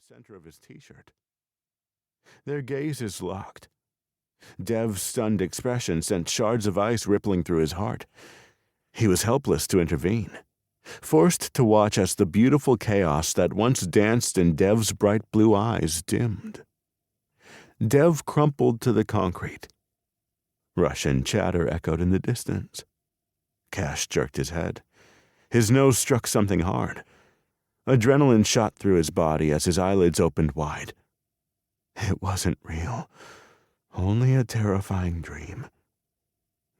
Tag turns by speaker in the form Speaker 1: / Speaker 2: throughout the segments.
Speaker 1: center of his t-shirt. Their gazes locked. Dev's stunned expression sent shards of ice rippling through his heart. He was helpless to intervene, forced to watch as the beautiful chaos that once danced in Dev's bright blue eyes dimmed. Dev crumpled to the concrete. Russian chatter echoed in the distance. Cash jerked his head. His nose struck something hard. Adrenaline shot through his body as his eyelids opened wide. It wasn't real. Only a terrifying dream.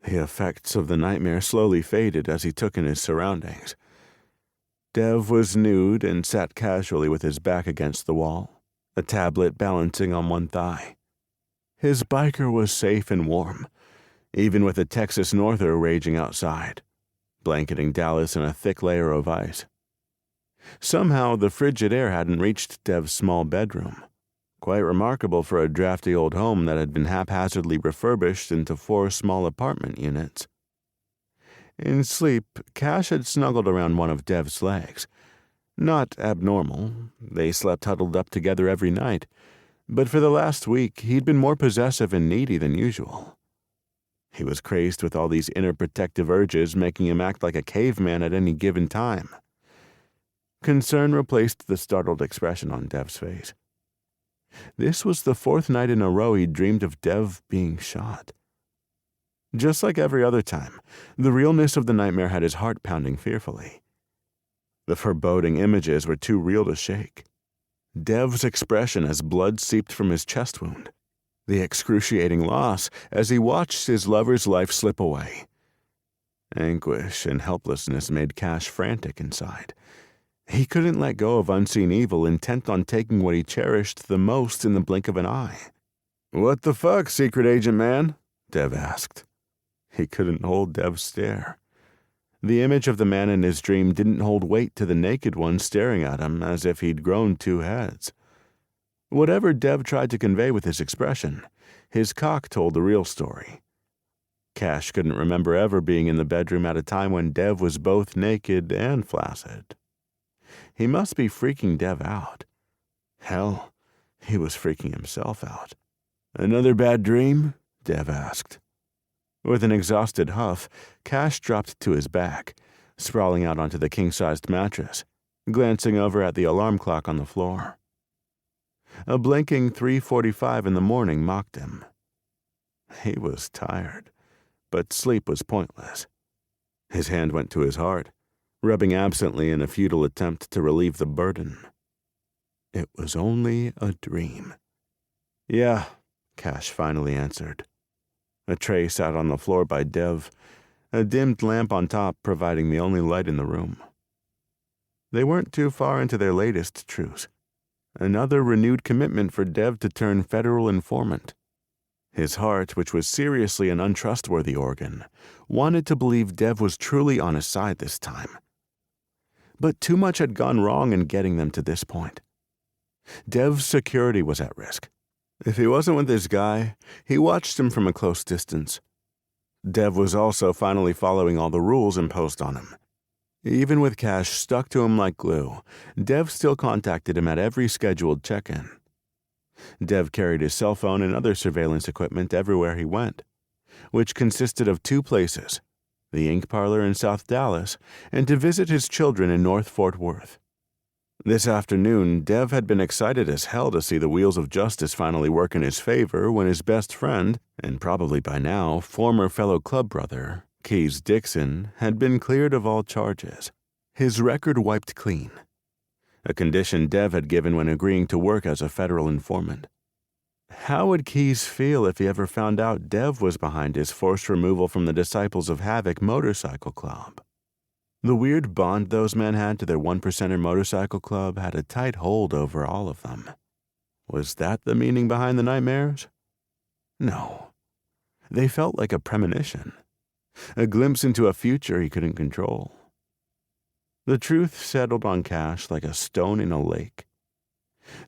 Speaker 1: The effects of the nightmare slowly faded as he took in his surroundings. Dev was nude and sat casually with his back against the wall, a tablet balancing on one thigh. His biker was safe and warm, even with a Texas norther raging outside, blanketing Dallas in a thick layer of ice. Somehow, the frigid air hadn't reached Dev's small bedroom, quite remarkable for a drafty old home that had been haphazardly refurbished into 4 small apartment units. In sleep, Cash had snuggled around one of Dev's legs. Not abnormal. They slept huddled up together every night, but for the last week, he'd been more possessive and needy than usual. He was crazed with all these inner protective urges, making him act like a caveman at any given time. Concern replaced the startled expression on Dev's face. This was the 4th night in a row he'd dreamed of Dev being shot. Just like every other time, the realness of the nightmare had his heart pounding fearfully. The foreboding images were too real to shake. Dev's expression as blood seeped from his chest wound. The excruciating loss as he watched his lover's life slip away. Anguish and helplessness made Cash frantic inside. He couldn't let go of unseen evil, intent on taking what he cherished the most in the blink of an eye. "What the fuck, secret agent man?" Dev asked. He couldn't hold Dev's stare. The image of the man in his dream didn't hold weight to the naked one staring at him as if he'd grown 2 heads. Whatever Dev tried to convey with his expression, his cock told the real story. Cash couldn't remember ever being in the bedroom at a time when Dev was both naked and flaccid. He must be freaking Dev out. Hell, he was freaking himself out. "Another bad dream?" Dev asked. With an exhausted huff, Cash dropped to his back, sprawling out onto the king-sized mattress, glancing over at the alarm clock on the floor. A blinking 3:45 in the morning mocked him. He was tired, but sleep was pointless. His hand went to his heart, rubbing absently in a futile attempt to relieve the burden. It was only a dream. "Yeah," Cash finally answered. A tray sat on the floor by Dev, a dimmed lamp on top providing the only light in the room. They weren't too far into their latest truce. Another renewed commitment for Dev to turn federal informant. His heart, which was seriously an untrustworthy organ, wanted to believe Dev was truly on his side this time. But too much had gone wrong in getting them to this point. Dev's security was at risk. If he wasn't with this guy, he watched him from a close distance. Dev was also finally following all the rules imposed on him. Even with Cash stuck to him like glue, Dev still contacted him at every scheduled check-in. Dev carried his cell phone and other surveillance equipment everywhere he went, which consisted of 2 places, the Ink Parlor in South Dallas, and to visit his children in North Fort Worth. This afternoon, Dev had been excited as hell to see the wheels of justice finally work in his favor when his best friend, and probably by now former fellow club brother, Keys Dixon, had been cleared of all charges. His record wiped clean, a condition Dev had given when agreeing to work as a federal informant. How would Keys feel if he ever found out Dev was behind his forced removal from the Disciples of Havoc motorcycle club? The weird bond those men had to their 1%er motorcycle club had a tight hold over all of them. Was that the meaning behind the nightmares? No. They felt like a premonition, a glimpse into a future he couldn't control. The truth settled on Cash like a stone in a lake.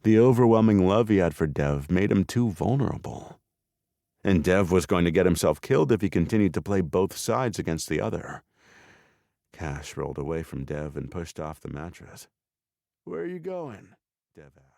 Speaker 1: The overwhelming love he had for Dev made him too vulnerable. And Dev was going to get himself killed if he continued to play both sides against the other. Cash rolled away from Dev and pushed off the mattress. "Where are you going?" Dev asked.